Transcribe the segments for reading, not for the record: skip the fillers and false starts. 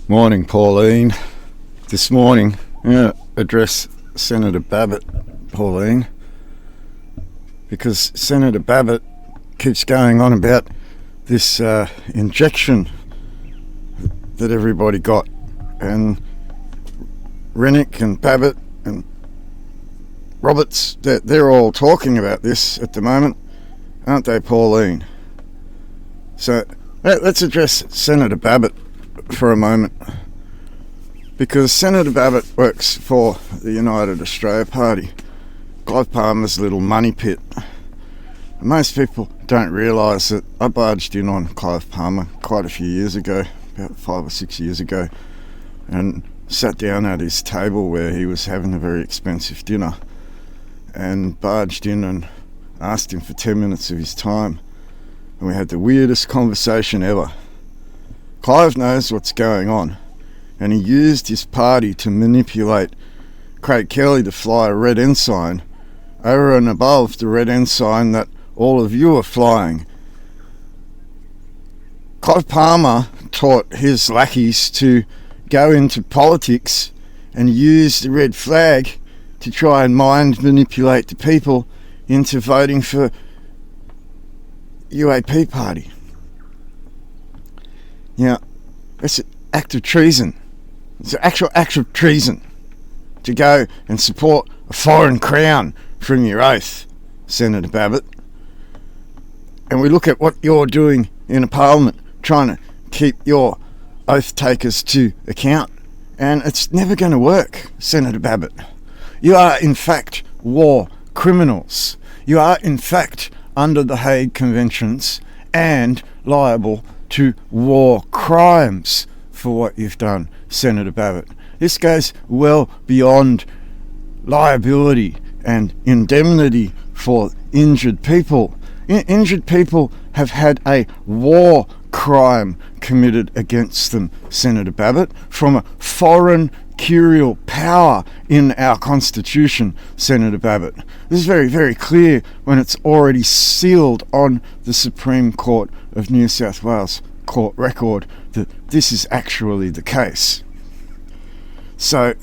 Morning, Pauline. This morning, I'm going to address Senator Babet, Pauline, because Senator Babet keeps going on about this injection that everybody got, and Rennick and Babet and Roberts, they're all talking about this at the moment, aren't they, Pauline? So let's address Senator Babet for a moment, because Senator Babet works for the United Australia Party, Clive Palmer's little money pit. And most people don't realise that I barged in on Clive Palmer quite a few years ago, about 5 or 6 years ago, and sat down at his table where he was having a very expensive dinner, and barged in and asked him for 10 minutes of his time, and we had the weirdest conversation ever. Clive knows what's going on, and he used his party to manipulate Craig Kelly to fly a red ensign over and above the red ensign that all of you are flying. Clive Palmer taught his lackeys to go into politics and use the red flag to try and mind manipulate the people into voting for UAP party. Now, it's an act of treason. It's an actual act of treason to go and support a foreign crown from your oath, Senator Babet. And we look at what you're doing in a parliament, trying to keep your oath takers to account, and it's never going to work, Senator Babet. You are, in fact, war criminals. You are, in fact, under the Hague Conventions and liable to war crimes for what you've done, Senator Babet. This goes well beyond liability and indemnity for injured people. Injured people have had a war crime committed against them, Senator Babet, from a foreign curial power in our Constitution, Senator Babet. This is very, very clear when it's already sealed on the Supreme Court of New South Wales court record that this is actually the case. So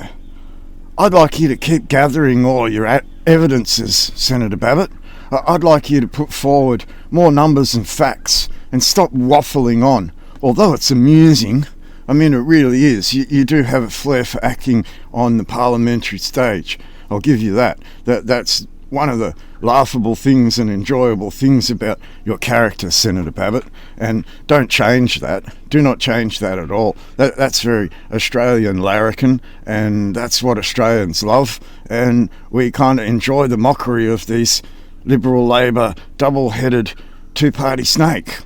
I'd like you to keep gathering all your evidences, Senator Babet. I'd like you to put forward more numbers and facts and stop waffling on. Although it's amusing, I mean, it really is. You do have a flair for acting on the parliamentary stage. I'll give you that. That's one of the laughable things and enjoyable things about your character, Senator Babet. And don't change that. Do not change that at all. That's very Australian larrikin, and that's what Australians love. And we kind of enjoy the mockery of these Liberal Labor double-headed two-party snake.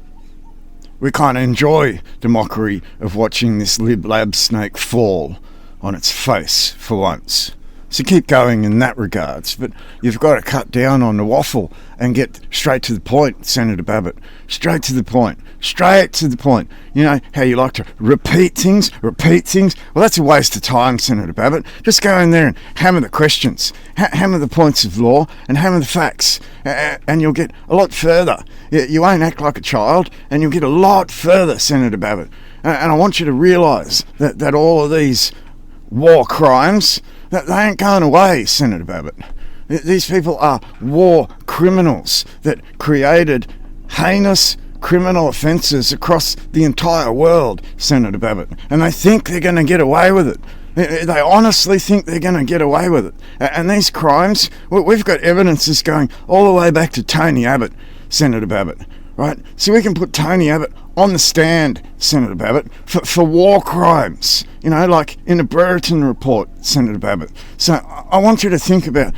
We kind of enjoy the mockery of watching this Lib-Lab snake fall on its face for once. So keep going in that regards, but you've got to cut down on the waffle and get straight to the point, Senator Babet. Straight to the point. Straight to the point. You know how you like to repeat things? Well, that's a waste of time, Senator Babet. Just go in there and hammer the questions, hammer the points of law, and hammer the facts, and you'll get a lot further. You won't act like a child, and you'll get a lot further, Senator Babet. And I want you to realise that all of these war crimes, that they ain't going away, Senator Babet. These people are war criminals that created heinous criminal offences across the entire world, Senator Babet. And they think they're going to get away with it. They honestly think they're going to get away with it. And these crimes, we've got evidences going all the way back to Tony Abbott, Senator Babet. Right? So we can put Tony Abbott on the stand, Senator Babet, for war crimes, you know, like in the Brereton report, Senator Babet. So I want you to think about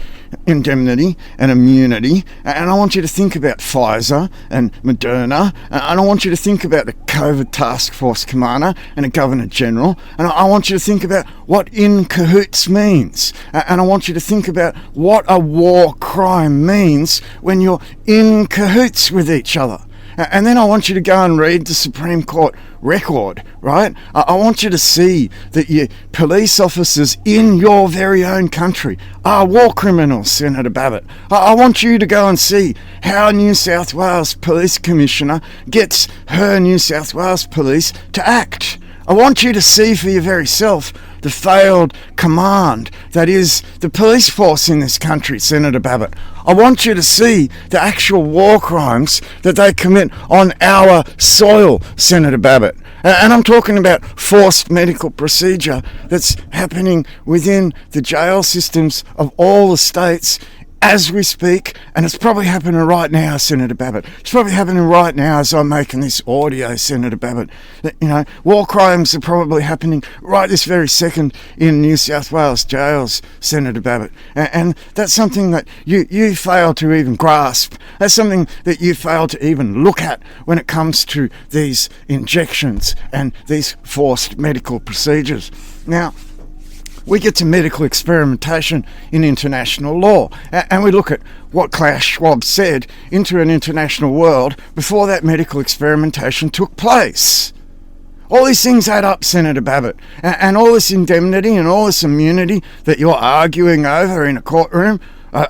indemnity and immunity, and I want you to think about Pfizer and Moderna, and I want you to think about the COVID Task Force Commander and the Governor General, and I want you to think about what in cahoots means, and I want you to think about what a war crime means when you're in cahoots with each other. And then I want you to go and read the Supreme Court record, right? I want you to see that your police officers in your very own country are war criminals, Senator Babet. I want you to go and see how New South Wales Police Commissioner gets her New South Wales Police to act. I want you to see for your very self the failed command that is the police force in this country, Senator Babet. I want you to see the actual war crimes that they commit on our soil, Senator Babet. And I'm talking about forced medical procedure that's happening within the jail systems of all the states as we speak, and it's probably happening right now, Senator Babet. It's probably happening right now as I'm making this audio, Senator Babet. You know, war crimes are probably happening right this very second in New South Wales jails, Senator Babet. And that's something that you fail to even grasp. That's something that you fail to even look at when it comes to these injections and these forced medical procedures. Now, we get to medical experimentation in international law, and we look at what Klaus Schwab said into an international world before that medical experimentation took place. All these things add up, Senator Babet, and all this indemnity and all this immunity that you're arguing over in a courtroom,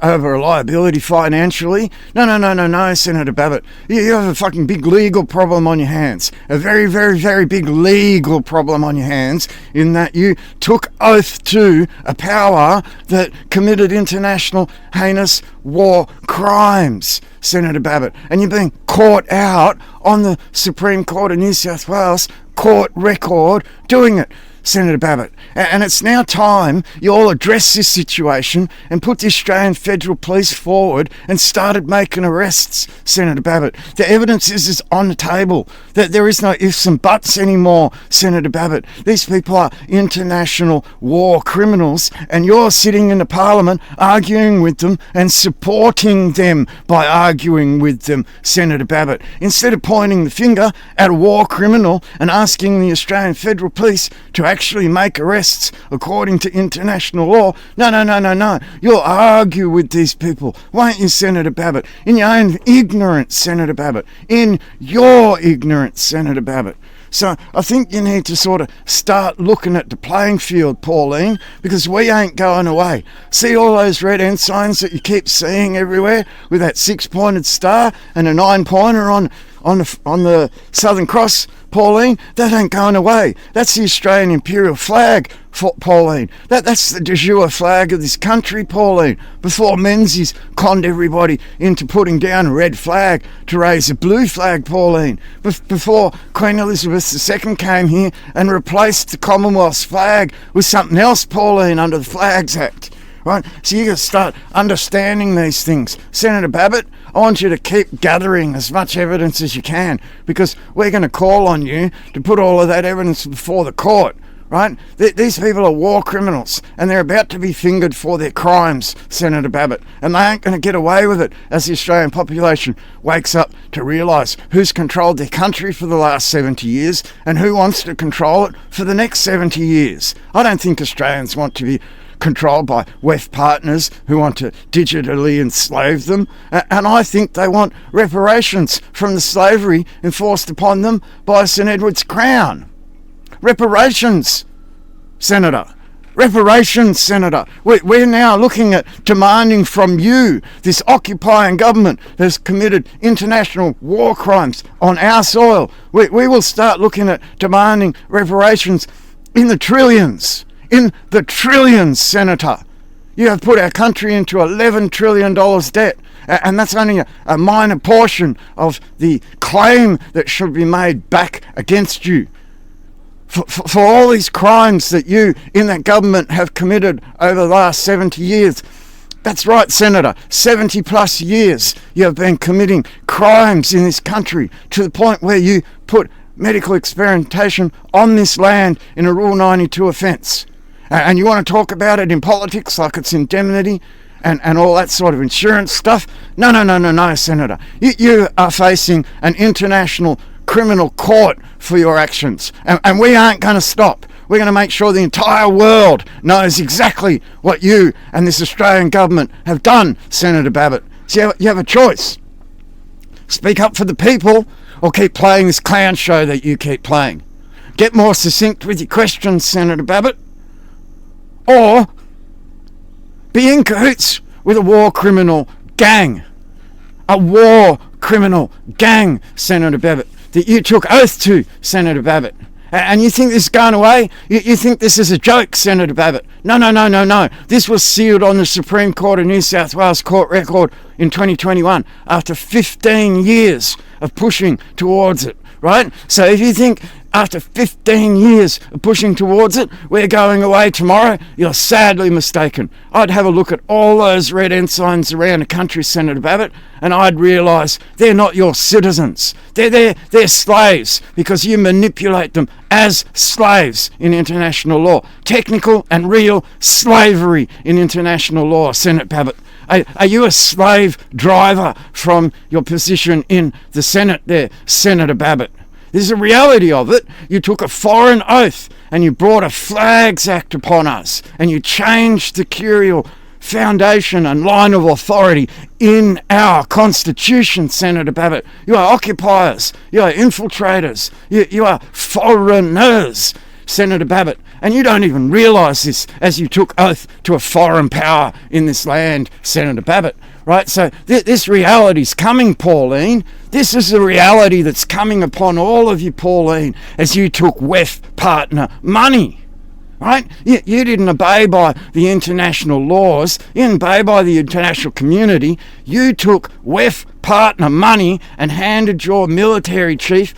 over a liability financially. No, Senator Babet. You have a fucking big legal problem on your hands. A very, very, very big legal problem on your hands in that you took oath to a power that committed international heinous war crimes, Senator Babet. And you're being caught out on the Supreme Court of New South Wales court record doing it, Senator Babet. And it's now time you all address this situation and put the Australian Federal Police forward and started making arrests, Senator Babet. The evidence is on the table. That there is no ifs and buts anymore, Senator Babet. These people are international war criminals, and you're sitting in the Parliament arguing with them and supporting them by arguing with them, Senator Babet. Instead of pointing the finger at a war criminal and asking the Australian Federal Police to actually make arrests according to international law. No. You'll argue with these people, won't you, Senator Babet? In your own ignorance, Senator Babet. In your ignorance, Senator Babet. So I think you need to sort of start looking at the playing field, Pauline, because we ain't going away. See all those red ensigns that you keep seeing everywhere with that 6-pointed star and a 9-pointer on the Southern Cross, Pauline? That ain't going away. That's the Australian Imperial flag, Pauline. That's the de jure flag of this country, Pauline. Before Menzies conned everybody into putting down a red flag to raise a blue flag, Pauline. Before Queen Elizabeth II came here and replaced the Commonwealth's flag with something else, Pauline, under the Flags Act. Right? So you got to start understanding these things. Senator Babet, I want you to keep gathering as much evidence as you can, because we're going to call on you to put all of that evidence before the court. Right? These people are war criminals, and they're about to be fingered for their crimes, Senator Babet, and they ain't going to get away with it as the Australian population wakes up to realise who's controlled their country for the last 70 years and who wants to control it for the next 70 years. I don't think Australians want to be controlled by WEF partners who want to digitally enslave them, and I think they want reparations from the slavery enforced upon them by St Edward's Crown. Reparations, Senator. Reparations, Senator. We're now looking at demanding from you, this occupying government that has committed international war crimes on our soil. We will start looking at demanding reparations in the trillions. In the trillions, Senator. You have put our country into $11 trillion debt, and that's only a minor portion of the claim that should be made back against you. For all these crimes that you in that government have committed over the last 70 years. That's right, Senator. 70 plus years you have been committing crimes in this country to the point where you put medical experimentation on this land in a Rule 92 offence. And you want to talk about it in politics like it's indemnity and all that sort of insurance stuff? No, Senator. You are facing an international criminal court for your actions, and we aren't going to stop. We're going to make sure the entire world knows exactly what you and this Australian government have done, Senator Babet. So you have a choice. Speak up for the people, or keep playing this clown show that you keep playing. Get more succinct with your questions, Senator Babet, or be in cahoots with a war criminal gang. A war criminal gang, Senator Babet, that you took oath to, Senator Babet. And you think this is going away? You think this is a joke, Senator Babet? No. This was sealed on the Supreme Court of New South Wales court record in 2021 after 15 years of pushing towards it, right? So if you think after 15 years of pushing towards it, we're going away tomorrow, you're sadly mistaken. I'd have a look at all those red ensigns around the country, Senator Babet, and I'd realise they're not your citizens. They're slaves, because you manipulate them as slaves in international law. Technical and real slavery in international law, Senator Babet. Are you a slave driver from your position in the Senate there, Senator Babet? This is the reality of it. You took a foreign oath and you brought a Flags Act upon us, and you changed the curial foundation and line of authority in our Constitution, Senator Babet. You are occupiers, you are infiltrators, you are foreigners, Senator Babet, and you don't even realise this as you took oath to a foreign power in this land, Senator Babet. Right, so this reality's coming, Pauline. This is the reality that's coming upon all of you, Pauline, as you took WEF partner money. Right? You didn't obey by the international laws. You didn't obey by the international community. You took WEF partner money and handed your military chief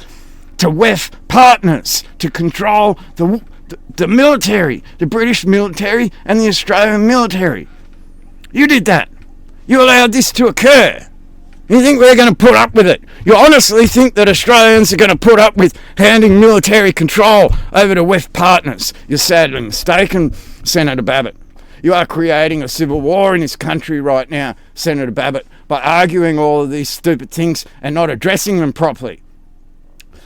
to WEF partners to control the military, the British military and the Australian military. You did that. You allowed this to occur. You think we're going to put up with it? You honestly think that Australians are going to put up with handing military control over to WEF partners? You're sadly mistaken, Senator Babet. You are creating a civil war in this country right now, Senator Babet, by arguing all of these stupid things and not addressing them properly.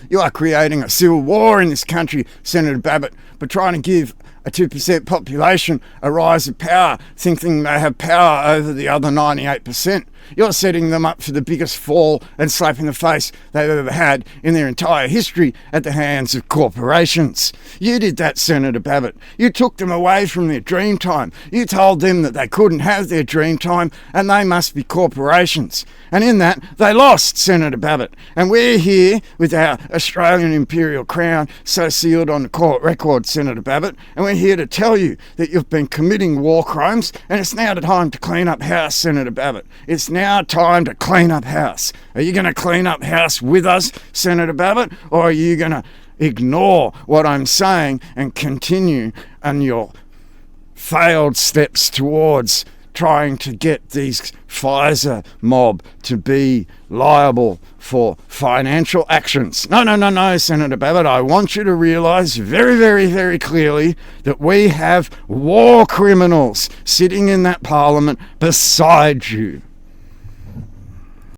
You are creating a civil war in this country, Senator Babet, by trying to give a 2% population a rise of power, thinking they have power over the other 98%. You're setting them up for the biggest fall and slap in the face they've ever had in their entire history at the hands of corporations. You did that, Senator Babet. You took them away from their dream time. You told them that they couldn't have their dream time and they must be corporations. And in that, they lost, Senator Babet. And we're here with our Australian imperial crown so sealed on the court record, Senator Babet, and we're here to tell you that you've been committing war crimes, and it's now the time to clean up house, Senator Babet. It's now time to clean up house. Are you going to clean up house with us, Senator Babet, or are you going to ignore what I'm saying and continue on your failed steps towards trying to get these Pfizer mob to be liable for financial actions? No, Senator Babet. I want you to realise very, very, very clearly that we have war criminals sitting in that parliament beside you.